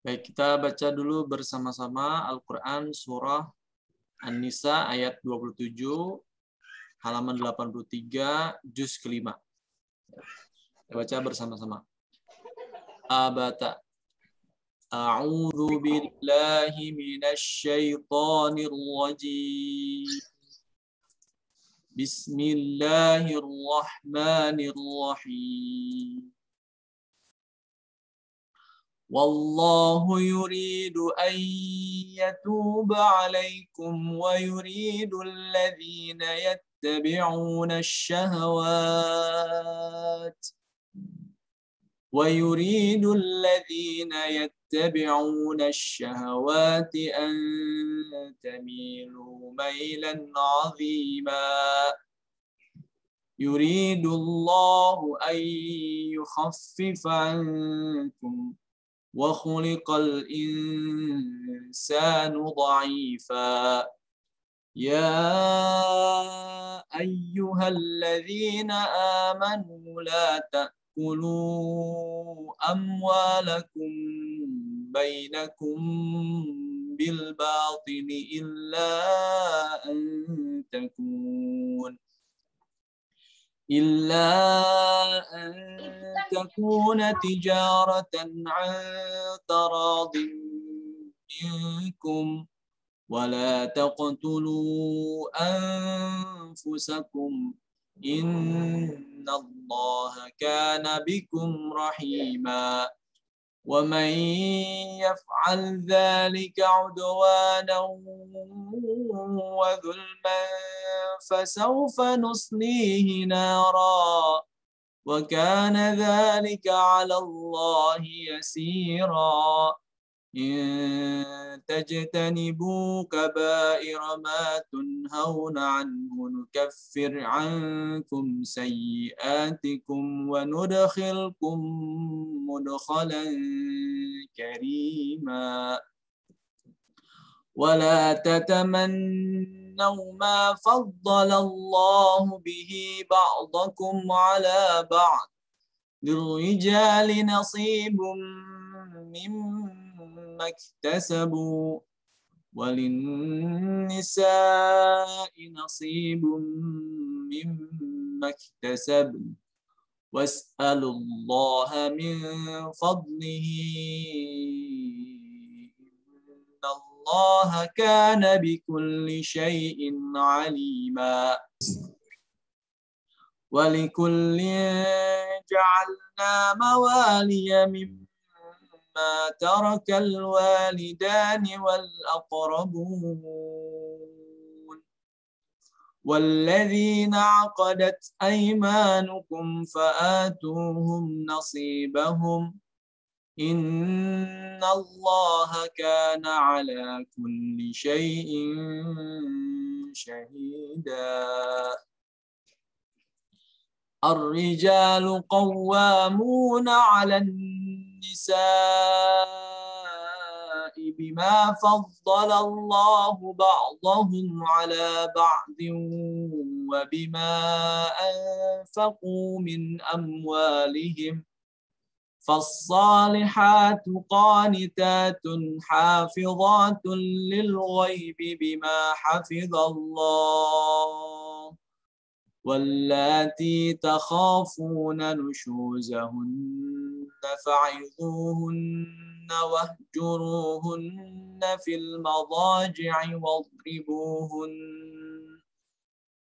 Baik, kita baca dulu bersama-sama Al-Quran Surah An-Nisa ayat 27, halaman 83, juz kelima. Kita baca bersama-sama. Abata. A'udzu billahi minasy syaithanir rajim. Bismillahirrahmanirrahim. والله يريد أن يتوب عليكم ويريد الذين يتبعون الشهوات أن تميلوا ميلا عظيما يريد الله أن يخفف عنكم وخلق الإنسان ضعيفا يا أيها الذين آمنوا لا تأكلوا أموالكم بينكم بالباطل إلا أن تكون تجارة عن تراض منكم ولا تقتلوا أنفسكم إن الله كان بكم رحيما ومن يفعل ذلك عدوانا وظلما فسوف نصليه نارا وكان ذلك على الله يسيرا إن تجتنبوا كبائر ما تنهون عنه نكفر عنكم سيئاتكم وندخلكم مدخلا كريما ولا تتمنوا ما فضل الله به بعضكم على بعض للرجال نصيب مما اكتسبوا وللنساء نصيب مما اكتسبن واسألوا الله من فضله إن الله كان بكل شيء عليما ولكل جعلنا موالي مما ترك الوالدان والأقربون والذين عقدت أيمانكم فآتوهم نصيبهم إن الله كان على كل شيء شهيدا الرجال قوامون على النساء بما فضل الله بعضهم على بعض وبما أنفقوا من أموالهم فالصالحات قانتات حافظات للغيب بما حفظ الله واللاتي تخافون نشوزهن فعظوهن واهجروهن في المضاجع واضربوهن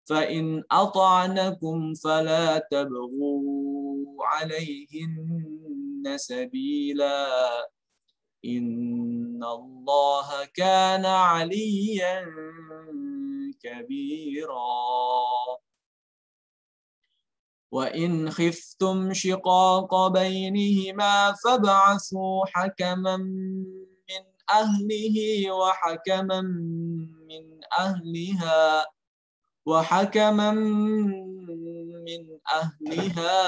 فإن أطعنكم فلا تبغوا عليهن سبيلا إن الله كان عليا كبيرا وإن خفتم شقاق بينهما فابعثوا حكما من أهله وحكما من أهلها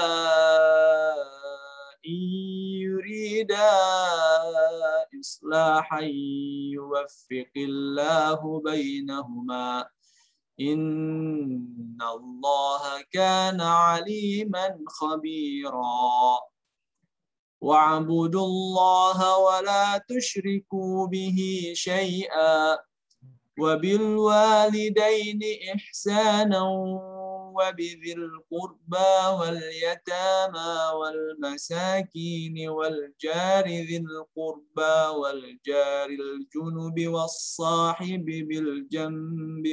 إن يريدا إصلاحا يوفق الله بينهما إن الله كان عليما خبيرا واعبدوا الله ولا تشركوا به شيئا وبالوالدين إحسانا وبذي القربى واليتامى والمساكين والجار ذي القربى والجار الجنب والصاحب بالجنب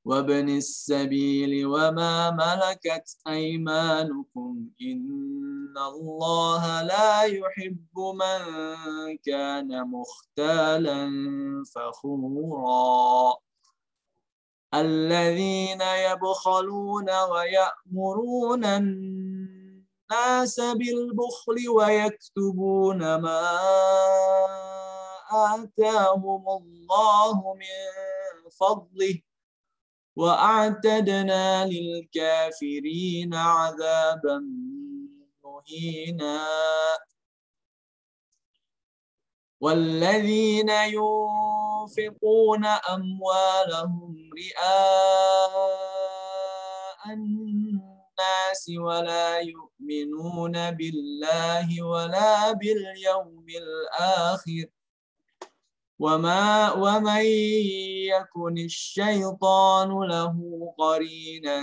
وابن السبيل وما ملكت أيمانكم إن الله لا يحب من كان مختالا فخورا الذين يبخلون ويأمرون الناس بالبخل ويكتبون ما آتاهم الله من فضله وأعتدنا للكافرين عذابا مهينا والذين ينفقون أموالهم رئاء الناس ولا يؤمنون بالله ولا باليوم الآخر ومن يكن الشيطان له قرينا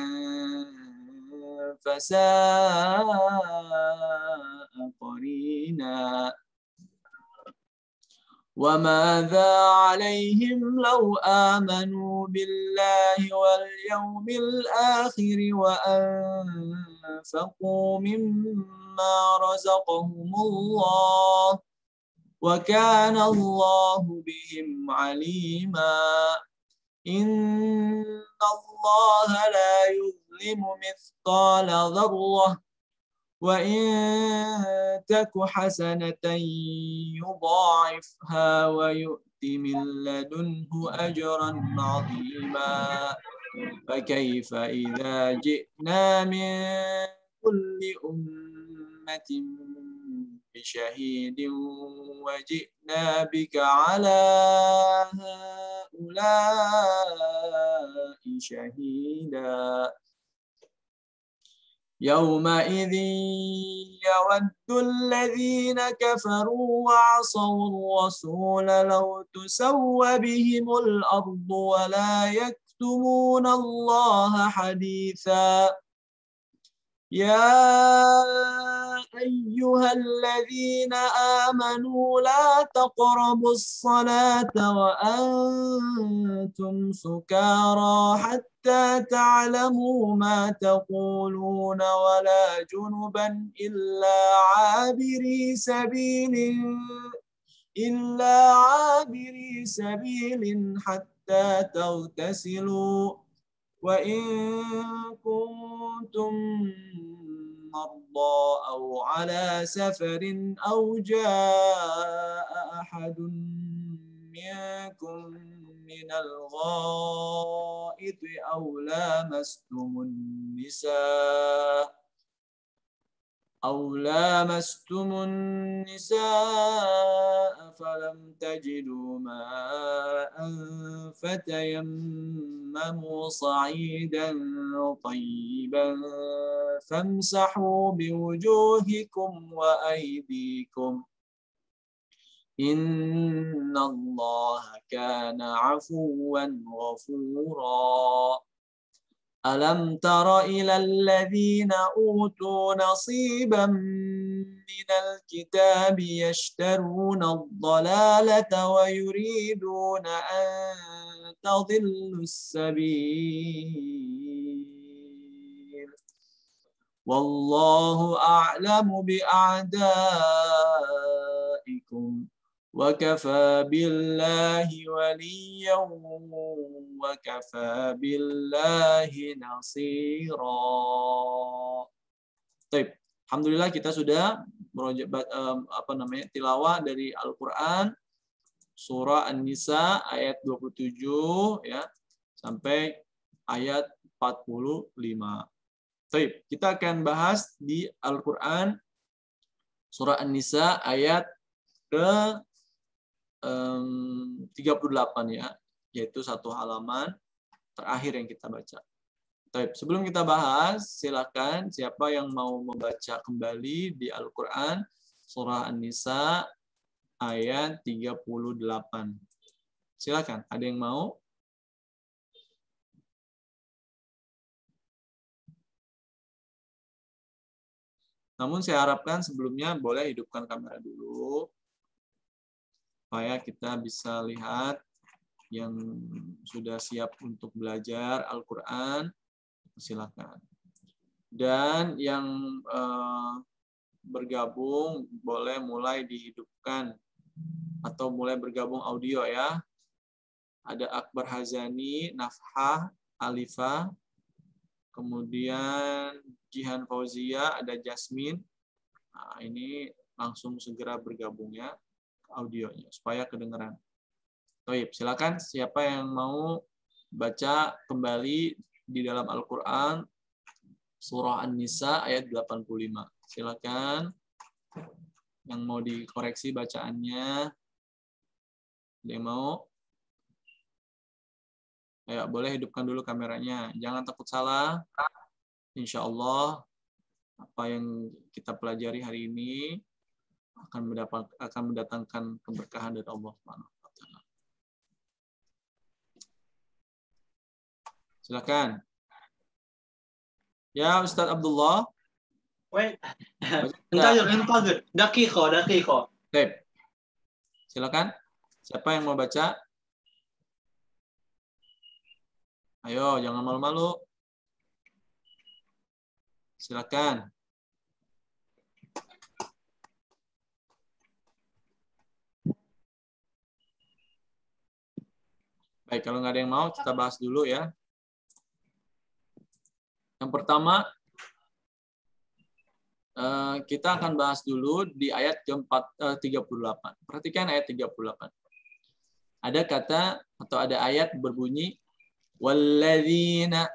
فساء قرينا وماذا عليهم لو آمنوا بالله واليوم الآخر وأنفقوا مما رزقهم الله وكان الله بهم عليما إن الله لا يظلم مثقال ذرة وإن تك حسنة يضاعفها ويؤت من لدنه أجرا عظيما فكيف إذا جئنا من كل أمة بشهيد وجئنا بك على هؤلاء شهيدا يومئذ يود الذين كفروا وعصوا الرسول لو تسوى بهم الأرض ولا يكتمون الله حديثا يا أيها الذين آمنوا لا تقربوا الصلاة وأنتم سكارى حتى تعلموا ما تقولون ولا جنبا إلا عابري سبيل حتى تغتسلوا وإن كنتم مرضى أو على سفر أو جاء أحد منكم من الغائط أو لامستم النساء فلم تجدوا ماء فتيمموا صعيدا طيبا فامسحوا بوجوهكم وأيديكم إن الله كان عفوا غفورا ألم تر إلى الذين أوتوا نصيبا من الكتاب يشترون الضلالة ويريدون أن تضلوا السبيل والله أعلم بأعدائكم وكفى بالله وليا وكفى بالله نصيرا. Baik, alhamdulillah kita sudah tilawah dari Al-Qur'an surah An-Nisa ayat 27 ya sampai ayat 45. Baik, kita akan bahas di Al-Qur'an surah An-Nisa ayat ke 38 ya, yaitu satu halaman terakhir yang kita baca. Baik, sebelum kita bahas, silakan siapa yang mau membaca kembali di Al-Quran surah An-Nisa ayat 38. Silakan, ada yang mau? Namun saya harapkan sebelumnya boleh hidupkan kamera dulu supaya kita bisa lihat yang sudah siap untuk belajar Al-Quran. Silakan. Dan yang bergabung boleh mulai dihidupkan atau mulai bergabung audio ya. Ada Akbar Hazani, Nafhah, Alifah, kemudian Jihan Fauzia, ada Jasmine. Nah, ini langsung segera bergabung ya audionya supaya kedengaran. Baik, silakan siapa yang mau baca kembali di dalam Al-Quran surah An-Nisa ayat 85. Silakan yang mau dikoreksi bacaannya. Ada yang mau? Ayo, boleh hidupkan dulu kameranya. Jangan takut salah. Insya Allah apa yang kita pelajari hari ini akan mendatangkan keberkahan dari Allah Subhanahu wa taala. Silakan. Ya Ustaz Abdullah. Wait. Entar. Daqiqah. Baik. Silakan. Siapa yang mau baca? Ayo, jangan malu-malu. Silakan. Baik, kalau nggak ada yang mau, kita bahas dulu ya. Yang pertama, kita akan bahas dulu di ayat ke-38. Perhatikan ayat 38. Ada kata atau ada ayat berbunyi walladzina.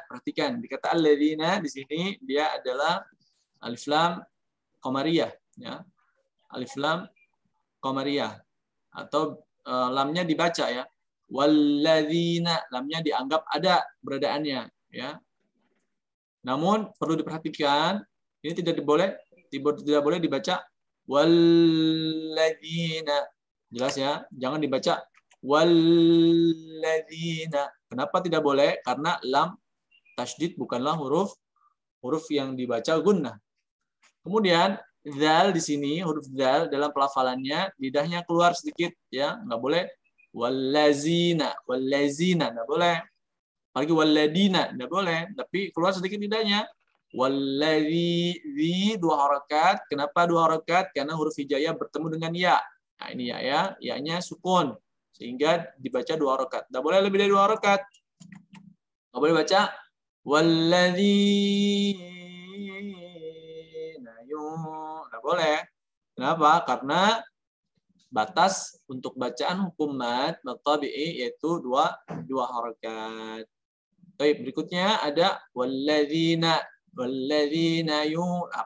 Perhatikan, di kata alladzina di sini dia adalah alif lam qamariyah ya. Alif lam qamariyah atau lamnya dibaca ya. Walladzina, lamnya dianggap ada beradaannya ya. Namun perlu diperhatikan, ini tidak boleh dibaca walladzina. Jelas ya, jangan dibaca walladzina. Kenapa tidak boleh? Karena lam tasydid bukanlah huruf yang dibaca gunnah. Kemudian zal di sini, huruf zal dalam pelafalannya lidahnya keluar sedikit ya, nggak boleh wallazina, nggak boleh. Apalagi walladina, tidak boleh. Tapi keluar sedikit lidahnya. Walladzi, 2 harakat. Kenapa 2 harakat? Karena huruf hijaiyah bertemu dengan ya. Nah ini ya. Ya-nya sukun. Sehingga dibaca 2 harakat. Tidak boleh lebih dari 2 harakat. Nggak boleh baca. Walladzina nggak boleh. Kenapa? Karena batas untuk bacaan hukum mad tabi'i yaitu 2 harakat. Baik, berikutnya ada walladzina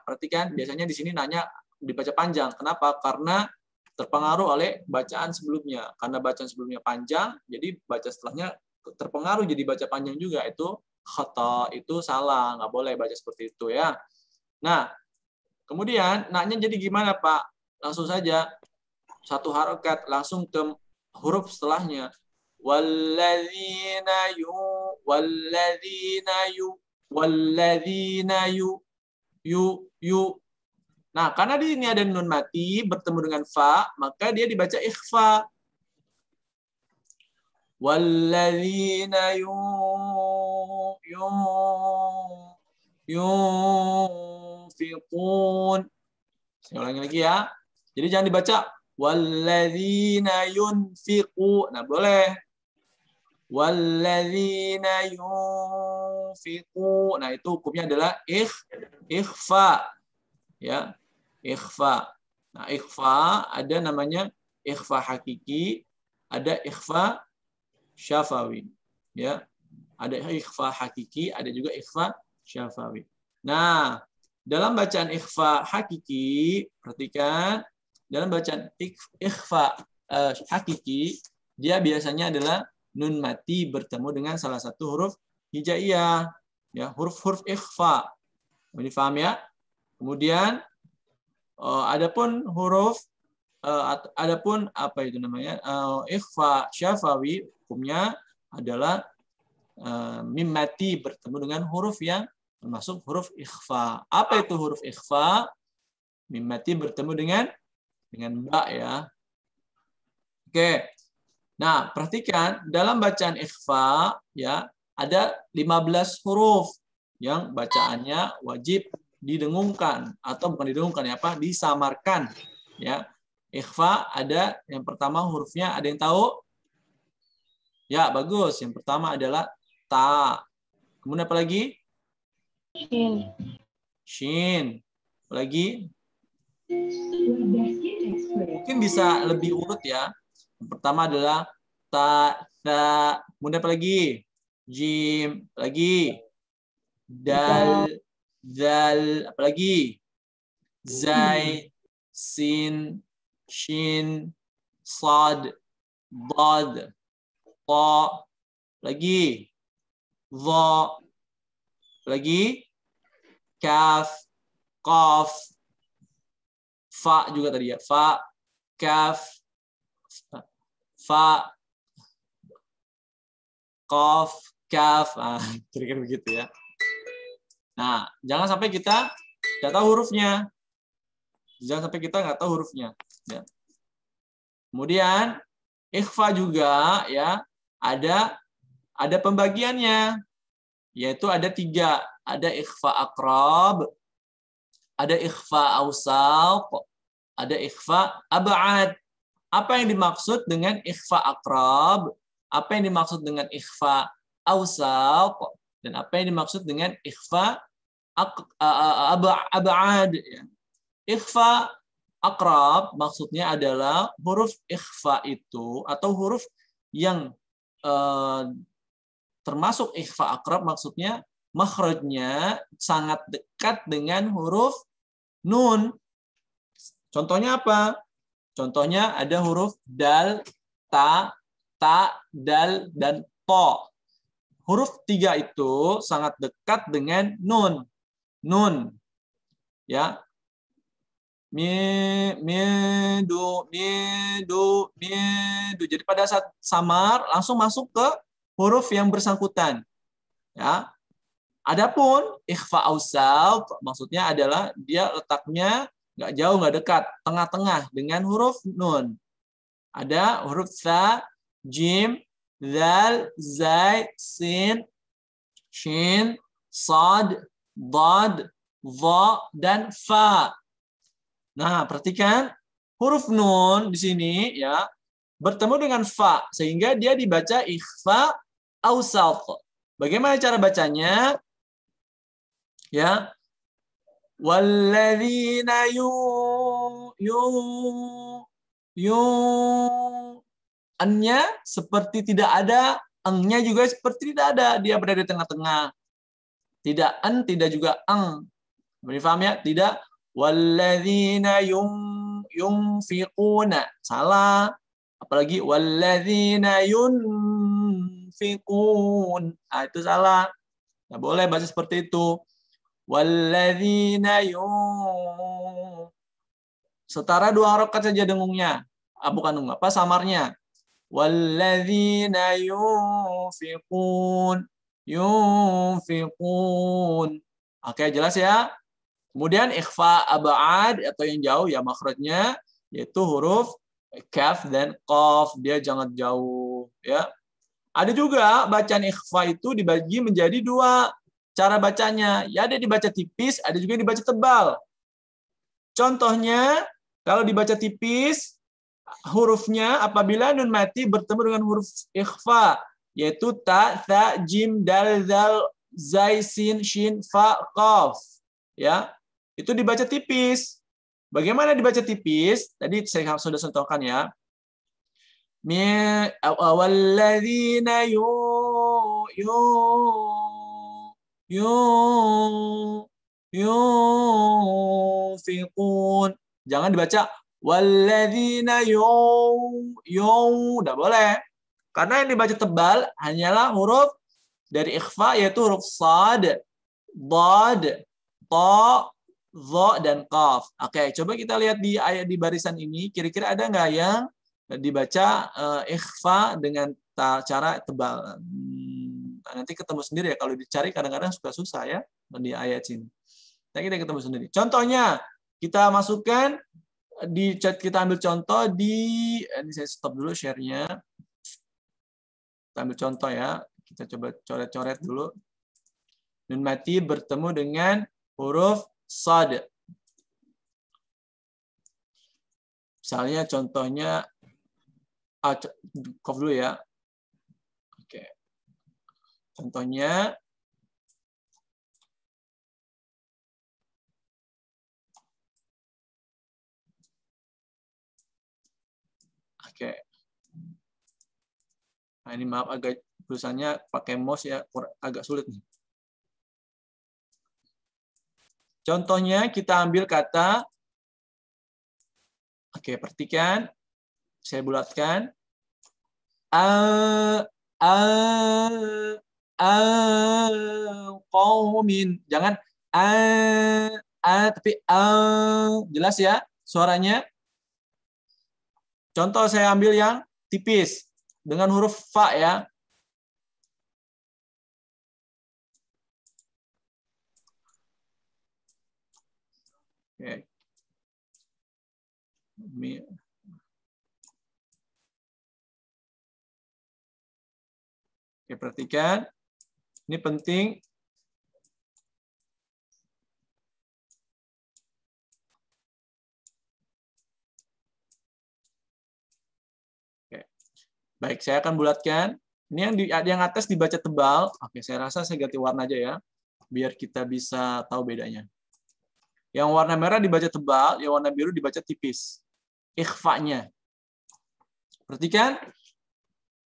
perhatikan biasanya di sini nanya dibaca panjang. Kenapa? Karena terpengaruh oleh bacaan sebelumnya. Karena bacaan sebelumnya panjang, jadi baca setelahnya terpengaruh jadi baca panjang juga. Itu khata, itu salah, nggak boleh baca seperti itu ya. Nah, kemudian naknya jadi gimana, Pak? Langsung saja 1 harakat langsung ke huruf setelahnya. Walladzina yu. Nah, karena di sini ada nun mati bertemu dengan fa, maka dia dibaca ikhfa. Walladzina yunfiqun. Saya ulangi lagi ya. Jadi jangan dibaca walladzina yunfiqu. Nah, boleh. Walladzina yunfiqu. Nah, itu hukumnya adalah ikhfa. Ya, ikhfa. Nah, ikhfa ada namanya ikhfa hakiki, ada ikhfa syafawi. Ya. Ada ikhfa hakiki, ada juga ikhfa syafawi. Nah, dalam bacaan ikhfa hakiki, perhatikan dalam bacaan ikhfa hakiki, dia biasanya adalah nun mati bertemu dengan salah satu huruf hijaiyah, ya, huruf-huruf ikhfa. Ini paham ya? Kemudian adapun huruf adapun apa itu namanya? Ikhfa syafawi hukumnya adalah mim mati bertemu dengan huruf yang termasuk huruf ikhfa. Apa itu huruf ikhfa? Mim mati bertemu dengan ba ya. Oke. Nah, perhatikan dalam bacaan ikhfa ya ada 15 huruf yang bacaannya wajib didengungkan atau bukan didengungkan ya, apa? Disamarkan ya. Ikhfa ada yang pertama hurufnya ada yang tahu? Ya, bagus. Yang pertama adalah ta. Kemudian apa lagi? Shin. Shin. Apa lagi? Mungkin bisa lebih urut ya. Yang pertama adalah ta, tha. Kemudian apa lagi? Jim. Apa lagi? Dal, zal. Apa lagi? Zai, sin, shin, sad, dad, ta. Lagi? Dha. Lagi? Kaf, qaf. Fa juga tadi ya. Fa, kaf, fa, qaf, kaf. Kira-kira begitu ya. Nah, jangan sampai kita nggak tahu hurufnya. Jangan sampai kita nggak tahu hurufnya. Ya. Kemudian ikhfa juga ya ada pembagiannya, yaitu ada 3. Ada ikhfa aqrab, ada ikhfa awsat, ada ikhfa ab'ad. Apa yang dimaksud dengan ikhfa aqrab? Apa yang dimaksud dengan ikhfa awsat? Dan apa yang dimaksud dengan ikhfa ab'ad? Ikhfa aqrab maksudnya adalah huruf ikhfa itu atau huruf yang termasuk ikhfa aqrab maksudnya makhrajnya sangat dekat dengan huruf nun. Contohnya apa? Contohnya ada huruf dal, ta, dal, dan to. Huruf 3 itu sangat dekat dengan nun. Nun. Ya. Do. Jadi pada saat samar langsung masuk ke huruf yang bersangkutan. Ya. Adapun ikhfa awsat maksudnya adalah dia letaknya nggak jauh, nggak dekat, tengah-tengah dengan huruf nun. Ada huruf tha, jim, zal, zai, sin, shin, sad, dad, dha, dan fa. Nah, perhatikan huruf nun di sini ya bertemu dengan fa sehingga dia dibaca ikhfa awsat. Bagaimana cara bacanya? Ya. Walladzina nya seperti tidak ada, engnya juga seperti tidak ada, dia berada di tengah-tengah. Tidak an, tidak juga eng. Paham ya? Tidak walladzina yunfiquna. Salah. Apalagi walladzina yunfiqun. Itu salah. Nggak boleh baca seperti itu. Walladzina setara 2 harokat saja dengungnya. Bukan dengung, apa samarnya. Walladzina yunfiqun. Oke, jelas ya. Kemudian ikhfa ab'ad atau yang jauh ya makhrajnya yaitu huruf kaf dan qaf, dia jangan jauh ya. Ada juga bacaan ikhfa itu dibagi menjadi 2 cara bacanya. Ya, ada dibaca tipis, ada juga dibaca tebal. Contohnya, kalau dibaca tipis, hurufnya apabila nun mati bertemu dengan huruf ikhfa, yaitu ta, tha, jim, dal, zal, zai, sin, shin, fa, qaf. Ya, itu dibaca tipis. Bagaimana dibaca tipis? Tadi saya sudah contohkan ya. Walladzina yunfiqun. Jangan dibaca walladzina enggak boleh. Karena yang dibaca tebal hanyalah huruf dari ikhfa yaitu huruf sad, dad, ta, dha, dan qaf. Oke, coba kita lihat di ayat di barisan ini, kira-kira ada nggak yang dibaca ikhfa dengan cara tebal? Nanti ketemu sendiri ya, kalau dicari kadang-kadang suka susah ya di ayat sini. Nah, kita ketemu sendiri. Contohnya, kita masukkan di chat, kita ambil contoh di ini saya stop dulu share-nya. Kita ambil contoh ya. Kita coba coret-coret dulu. Nun mati bertemu dengan huruf sad. Misalnya contohnya qaf dulu ya. Oke. Contohnya oke. Nah, ini maaf agak tulisannya pakai mouse ya, agak sulit nih. Contohnya kita ambil kata, oke, perhatikan, saya bulatkan, qaumin, jangan tapi jelas ya suaranya. Contoh saya ambil yang tipis dengan huruf fa ya. Oke. Oke, perhatikan. Ini penting. Oke. Baik, saya akan bulatkan. Ini yang atas dibaca tebal. Oke, saya rasa saya ganti warna aja ya, biar kita bisa tahu bedanya. Yang warna merah dibaca tebal, yang warna biru dibaca tipis. Ikhfa-nya. Perhatikan.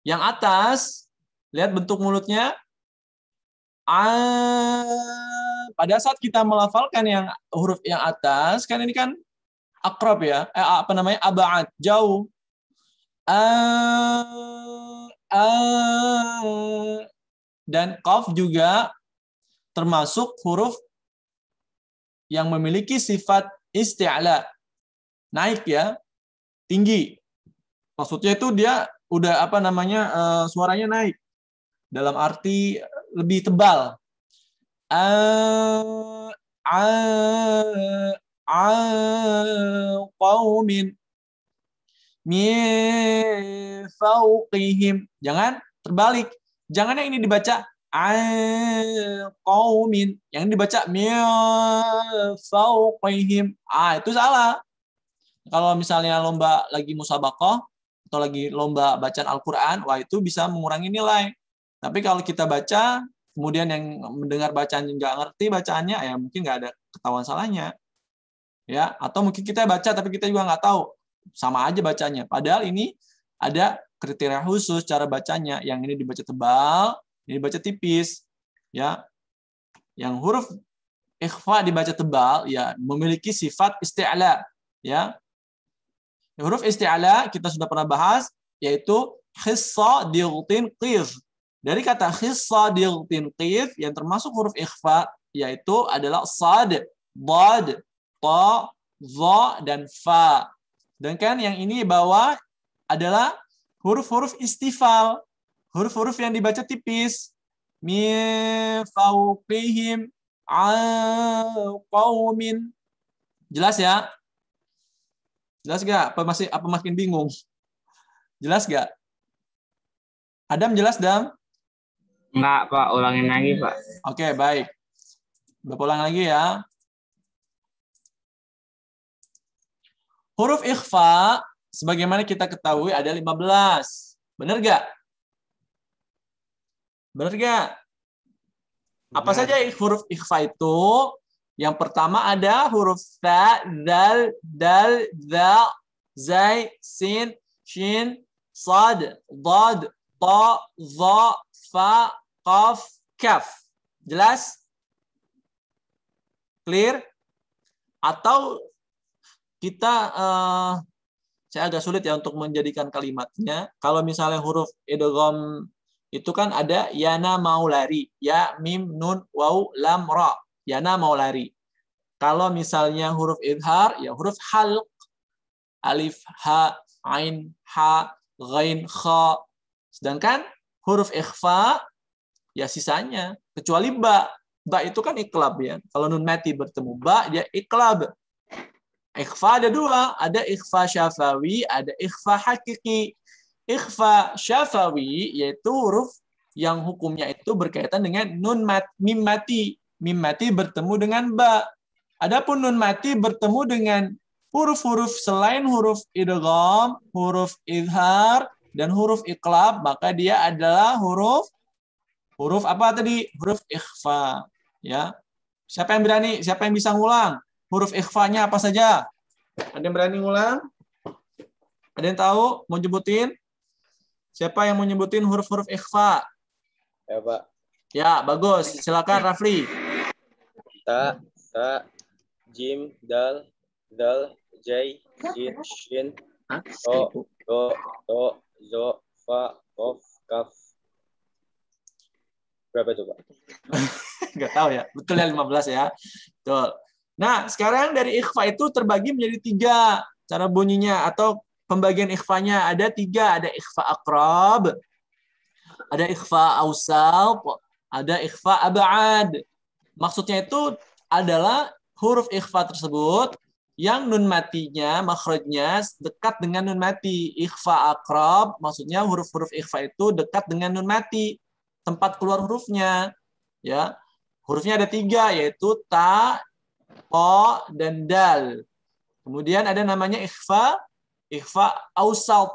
Yang atas, lihat bentuk mulutnya. Pada saat kita melafalkan yang huruf yang atas, kan ini kan akrab ya. Aba'ad, jauh. Dan qaf juga termasuk huruf yang memiliki sifat isti'la, naik ya, tinggi. Maksudnya itu dia udah suaranya naik dalam arti lebih tebal. Qaumin min fawqihim. Jangan terbalik. Jangan yang ini dibaca qaumin, yang dibaca min fawqihim. Itu salah. Kalau misalnya lomba lagi musabaqah atau lagi lomba bacaan Al-Qur'an, itu bisa mengurangi nilai. Tapi kalau kita baca, kemudian yang mendengar bacaan nggak ngerti bacaannya, ya mungkin nggak ada ketahuan salahnya. Ya, atau mungkin kita baca tapi kita juga nggak tahu, sama aja bacanya. Padahal ini ada kriteria khusus cara bacanya. Yang ini dibaca tebal, ini dibaca tipis. Ya, yang huruf ikhfa dibaca tebal, ya memiliki sifat isti'la. Ya, huruf isti'la kita sudah pernah bahas, yaitu khissa dightin qif. Dari kata khissa dightin qif yang termasuk huruf ikhfa, yaitu adalah sad, dad, ta, dha, dan fa. Dan kan yang ini bawah adalah huruf-huruf istifal, huruf-huruf yang dibaca tipis. Min fawqihim qaumin. Jelas ya? Jelas gak? Apa makin bingung? Jelas gak? Adam jelas, Dam? Enggak, Pak. Ulangin lagi, Pak. Oke, baik. Bapak ulang lagi ya. Huruf ikhfa, sebagaimana kita ketahui ada 15. Benar gak? Benar gak? Apa saja huruf ikhfa itu? Yang pertama ada huruf ta, dal, dal, dha, zai, sin, shin, sad, dad, ta, dha, fa, qaf, kaf. Jelas? Clear? Atau kita saya agak sulit ya untuk menjadikan kalimatnya. Kalau misalnya huruf idgham itu kan ada yana mau lari. Ya, mim, nun, waw, lam, ra. Yana mau lari. Kalau misalnya huruf idhar, ya huruf halq. Alif, ha, ain, ha, ghain, kha. Sedangkan huruf ikhfa, ya sisanya. Kecuali ba. Ba itu kan iklab ya. Kalau nun mati bertemu ba, dia iklab. Ikhfa ada dua, ada ikhfa syafawi, ada ikhfa hakiki. Ikhfa syafawi yaitu huruf yang hukumnya itu berkaitan dengan mim mati. Mim mati bertemu dengan ba. Adapun nun mati bertemu dengan huruf-huruf selain huruf idgham, huruf izhar, dan huruf iqlab, maka dia adalah huruf apa tadi? Huruf ikhfa. Ya. Siapa yang berani? Siapa yang bisa ngulang? Huruf ikhfanya apa saja? Ada yang berani ngulang? Ada yang tahu? Mau nyebutin? Siapa yang mau nyebutin huruf-huruf ikhfa? Ya, Pak. Ya, bagus. Silakan Rafli. Ta, jim, dal, jai, sin, shin, to, zo, fa, kof, kaf. Berapa itu, Pak? Nggak tahu ya. Betul ya 15 ya. Betul. Nah, sekarang dari ikhfa itu terbagi menjadi 3 cara bunyinya atau pembagian ikhfanya. Ada 3. Ada ikhfa aqrab, ada ikhfa awsal, ada ikhfa ab'ad. Maksudnya itu adalah huruf ikhfa tersebut yang nun matinya, makhrajnya dekat dengan nun mati. Ikhfa aqrab, maksudnya huruf-huruf ikhfa itu dekat dengan nun mati. Tempat keluar hurufnya. Ya. Hurufnya ada 3, yaitu ta, ko, dan dal. Kemudian ada namanya ikhfa awsal,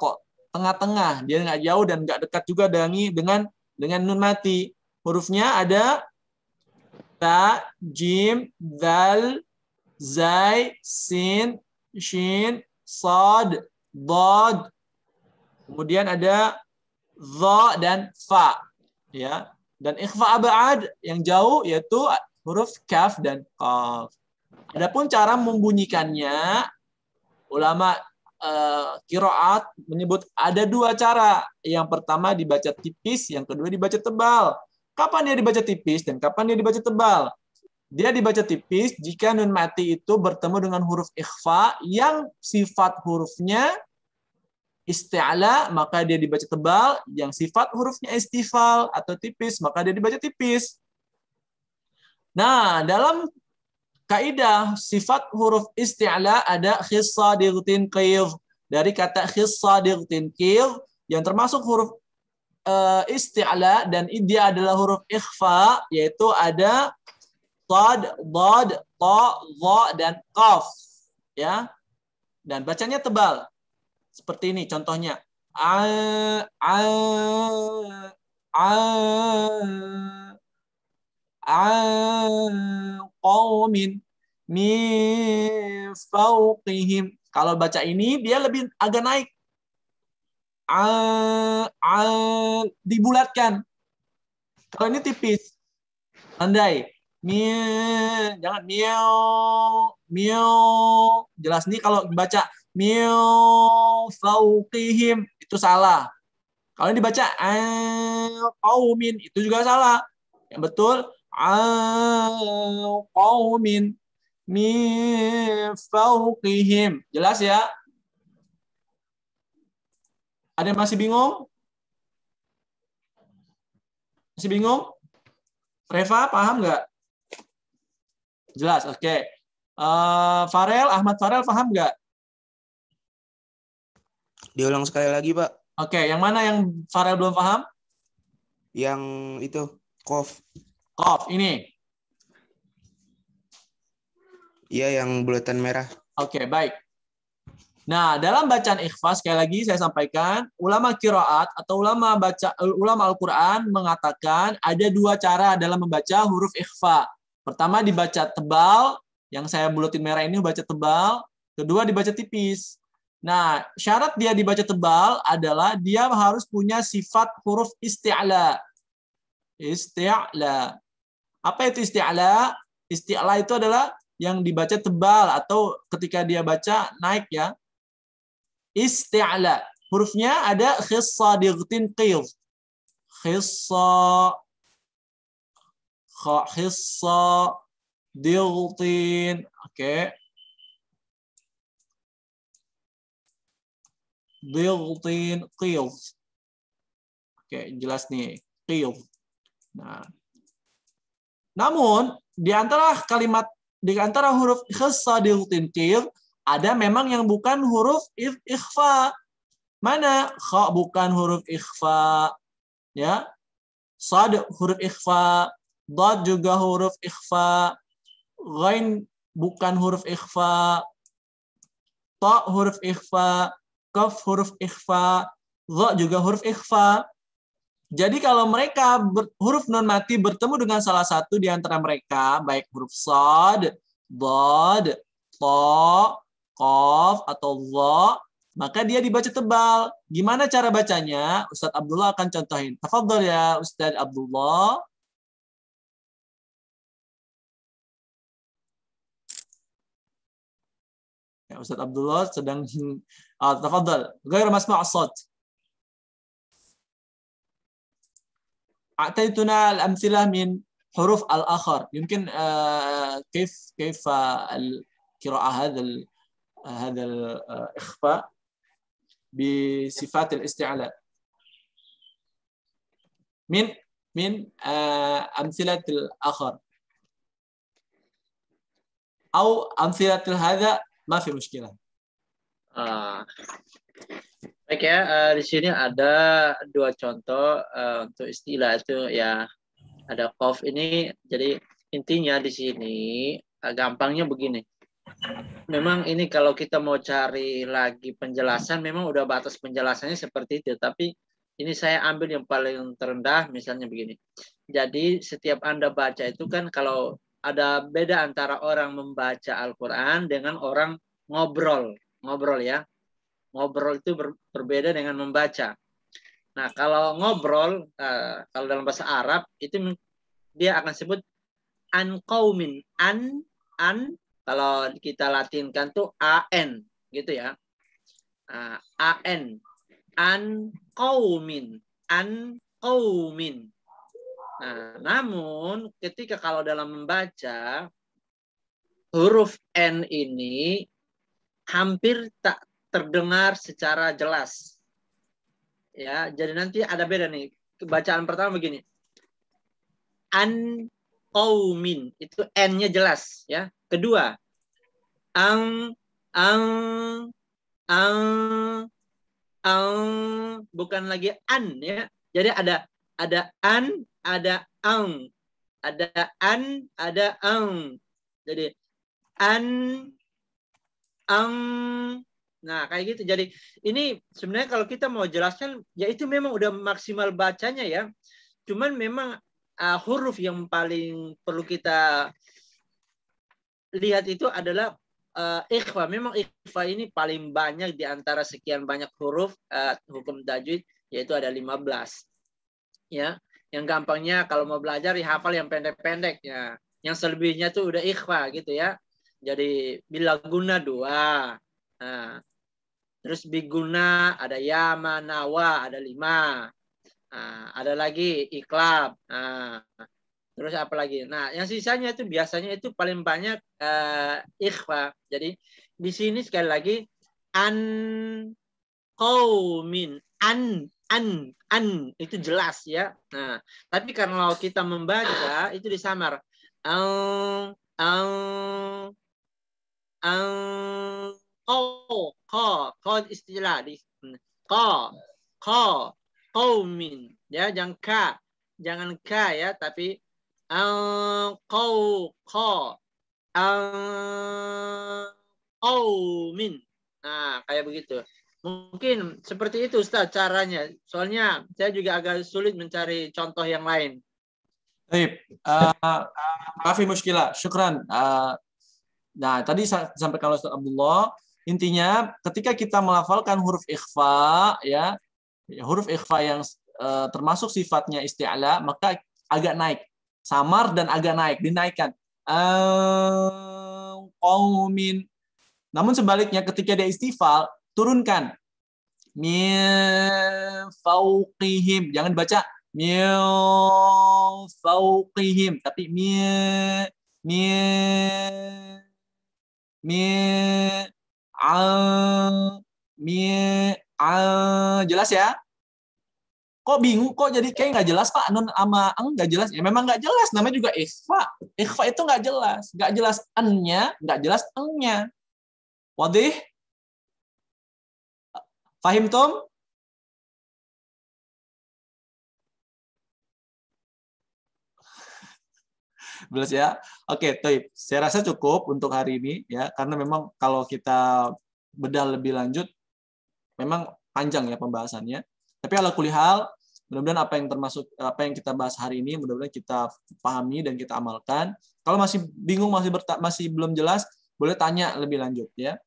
tengah-tengah. Dia nggak jauh dan nggak dekat juga dengan nun mati. Hurufnya ada ta, jim, dal, zai, sin, shin, sad, dad. Kemudian ada dha dan fa. Ya. Dan ikhfa ab'ad yang jauh yaitu huruf kaf dan qaf. Adapun cara membunyikannya, ulama qiraat menyebut ada 2 cara. Yang pertama dibaca tipis, yang kedua dibaca tebal. Kapan dia dibaca tipis dan kapan dia dibaca tebal? Dia dibaca tipis jika nun mati itu bertemu dengan huruf ikhfa yang sifat hurufnya isti'la, maka dia dibaca tebal. Yang sifat hurufnya istifal atau tipis, maka dia dibaca tipis. Nah, dalam kaidah sifat huruf isti'la ada khissadiq tinqidh. Dari kata khissadiq tinqidh yang termasuk huruf isti'la dan dia adalah huruf ikhfa, yaitu ada sad, dad, ta, dha, dan qaf. Ya. Dan bacanya tebal. Seperti ini contohnya. Qaumin min fawqihim. Kalau baca ini dia lebih agak naik. Dibulatkan. Kalau ini tipis. Andai. Jangan miau. Jelas nih kalau baca miau fauqihim itu salah. Kalau dibaca qaumin itu juga salah. Yang betul qaumin min fauqihim. Jelas ya? Ada yang masih bingung? Masih bingung? Reva, paham nggak? Jelas, oke. Ahmad Farel, paham nggak? Diulang sekali lagi, Pak. Oke, yang mana yang Farel belum paham? Yang itu, kof. Kof, ini. Iya, yang bulatan merah. Oke, baik. Nah, dalam bacaan ikhfa, sekali lagi saya sampaikan, ulama qiraat atau ulama Al-Quran mengatakan ada 2 cara dalam membaca huruf ikhfa. Pertama dibaca tebal, yang saya bulatin merah ini baca tebal. Kedua dibaca tipis. Nah, syarat dia dibaca tebal adalah dia harus punya sifat huruf isti'la. Isti'la. Apa itu isti'la? Isti'la itu adalah yang dibaca tebal atau ketika dia baca naik ya. Isti'la. Hurufnya ada khissadiq tinqidh. khissa, kha khissa, diltin. Oke. Diltin, qild. Oke, jelas nih, qild. Nah, namun di antara huruf khissa, diltin, qild ada memang yang bukan huruf ikhfa. Mana? Kha bukan huruf ikhfa, ya. Sad huruf ikhfa, dad juga huruf ikhfa, ghain bukan huruf ikhfa, ta huruf ikhfa, kaf huruf ikhfa, dha juga huruf ikhfa. Jadi kalau mereka huruf non mati bertemu dengan salah satu di antara mereka, baik huruf sad, dad, ta, qaf atau dha, maka dia dibaca tebal. Gimana cara bacanya? Ustadz Abdullah akan contohin. Tafadhol ya Ustadz Abdullah. Ya, Ustadz Abdullah sedang tafadhol. Ghair masma' as-sawt. أعطيتنا الأمثلة من حروف الآخر. يمكن كيف القراءة هذا الإخفاء بصفات الاستعلاء من أمثلة الآخر أو أمثلة هذا ما في مشكلة. Baik ya, di sini ada dua contoh untuk istilah itu ya. Ada qaf ini, jadi intinya di sini gampangnya begini. Memang ini kalau kita mau cari lagi penjelasan, memang udah batas penjelasannya seperti itu. Tapi ini saya ambil yang paling terendah, misalnya begini. Jadi setiap Anda baca itu kan kalau ada beda antara orang membaca Al-Quran dengan orang ngobrol ya. Ngobrol itu berbeda dengan membaca. Nah, kalau ngobrol, kalau dalam bahasa Arab, itu dia akan sebut an qaumin. An, kalau kita latinkan tuh an, gitu ya. An. An qaumin. An qaumin. Nah, namun ketika kalau dalam membaca, huruf N ini hampir tak terdengar secara jelas. Ya, jadi nanti ada beda nih. Bacaan pertama begini. An qaumin, itu N-nya jelas ya. Kedua, ang bukan lagi an ya. Jadi ada an, ada ang. Ada an, ada ang. Jadi an, ang. Nah, kayak gitu. Jadi ini sebenarnya kalau kita mau jelaskan, ya itu memang udah maksimal bacanya ya. Cuman memang huruf yang paling perlu kita lihat itu adalah ikhfa. Memang ikhfa ini paling banyak di antara sekian banyak huruf hukum tajwid, yaitu ada 15. Ya, yang gampangnya kalau mau belajar dihafal yang pendek-pendek ya. Yang selebihnya tuh udah ikhfa gitu ya. Jadi bila guna 2. Nah, terus biguna ada ya, manawa ada 5. Nah, ada lagi iklab. Nah, terus apa lagi? Nah, yang sisanya itu biasanya itu paling banyak ikhfa. Jadi di sini sekali lagi an qaumin, an itu jelas ya. Nah, tapi kalau kita membaca itu disamar. Ko istilah di ko qaumin ya, jangan ka ya, tapi qaumin. Nah, kayak begitu. Mungkin seperti itu Ustaz caranya. Soalnya saya juga agak sulit mencari contoh yang lain. Baik, mafi muskilah, syukran. Nah, tadi sampaikan Ustaz Abdullah, intinya ketika kita melafalkan huruf ikhfa ya, huruf ikhfa yang termasuk sifatnya isti'la, maka agak naik. Samar dan agak naik, dinaikkan. Qaumin. Namun sebaliknya ketika dia istifal, turunkan. Min fauqihim. Jangan baca min fawqihim, tapi min jelas ya? Kok bingung? Kok jadi kayak nggak jelas Pak? Nun sama eng nggak jelas? Ya memang nggak jelas. Namanya juga ikhfa. Ikhfa itu nggak jelas. Nggak jelas ennya, nggak jelas engnya. Wadih? Fahim Tom? Jelas ya? Oke, Taib. Saya rasa cukup untuk hari ini ya, karena memang kalau kita bedah lebih lanjut, memang panjang ya pembahasannya. Tapi ala kulihal, mudah-mudahan apa yang kita bahas hari ini, mudah-mudahan kita pahami dan kita amalkan. Kalau masih bingung, masih belum jelas, boleh tanya lebih lanjut ya.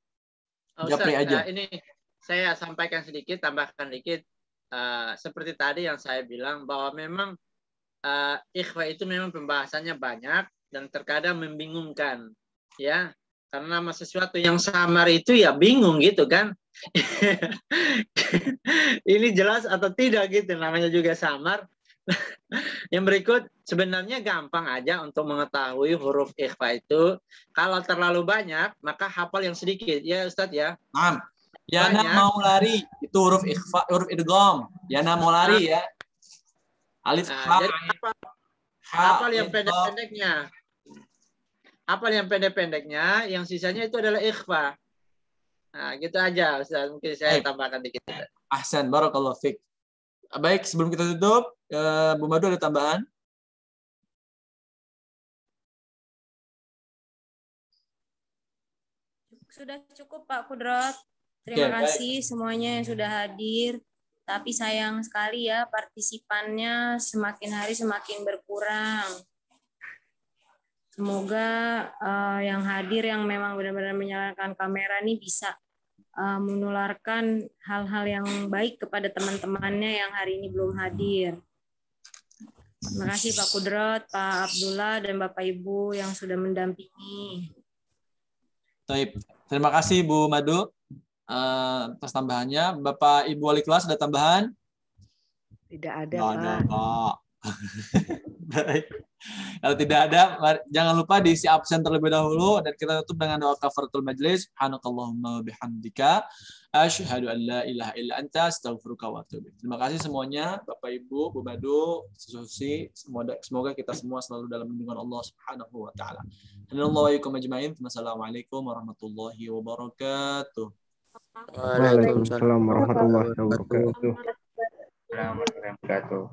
Japri aja. Ini saya sampaikan sedikit, tambahkan sedikit. Seperti tadi yang saya bilang bahwa memang ikhfa itu memang pembahasannya banyak dan terkadang membingungkan, ya. Karena nama sesuatu yang samar itu ya bingung gitu kan. Ini jelas atau tidak gitu, namanya juga samar. Yang berikut sebenarnya gampang aja untuk mengetahui huruf ikhfa itu. Kalau terlalu banyak maka hafal yang sedikit ya Ustadz ya. Yana mau lari itu huruf ikhfa, huruf idgham. Yana mau lari ya. Alif jadi hafal yang pendek-pendeknya. Hafal yang pendek-pendeknya, yang sisanya itu adalah ikhfa. Nah, gitu aja Ustaz. Mungkin saya tambahkan dikit. Ahsan, barakallahu fiik. Baik, sebelum kita tutup, Bu Madu ada tambahan? Sudah cukup Pak Kudrat. Terima kasih semuanya yang sudah hadir. Tapi sayang sekali ya partisipannya semakin hari semakin berkurang. Semoga yang hadir yang memang benar-benar menyalakan kamera ini bisa menularkan hal-hal yang baik kepada teman-temannya yang hari ini belum hadir. Terima kasih Pak Kudrat, Pak Abdullah, dan Bapak Ibu yang sudah mendampingi. Baik. Terima kasih Bu Madu atas tambahannya. Bapak Ibu Wali Kelas ada tambahan? Tidak ada, Pak. Baik. Kalau tidak ada, jangan lupa diisi absen terlebih dahulu dan kita tutup dengan doa kafaratul majlis. Subhanakallahumma bihamdika asyhadu an la ilaha illa anta astaghfiruka wa atubu ilaik. Terima kasih semuanya, Bapak Ibu, Bu Madu, Susi. Semoga kita semua selalu dalam lindungan Allah Subhanahu wa taala. Assalamualaikum warahmatullahi wabarakatuh. Waalaikumsalam warahmatullahi wabarakatuh.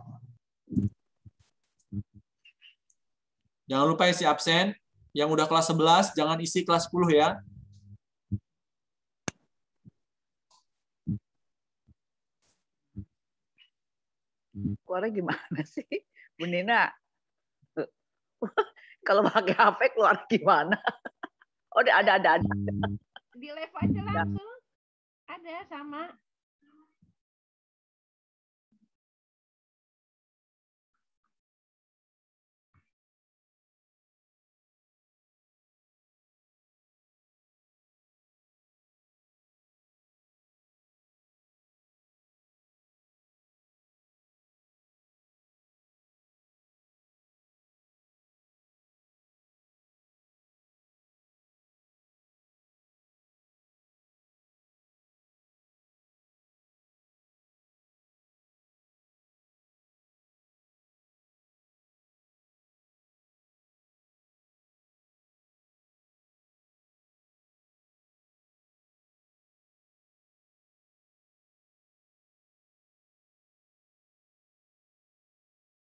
Jangan lupa isi absen. Yang udah kelas 11, jangan isi kelas 10 ya. Keluarnya gimana sih, Bu Nina? Kalau pakai HP keluar gimana? Oh, ada. Di live aja langsung. Ada sama.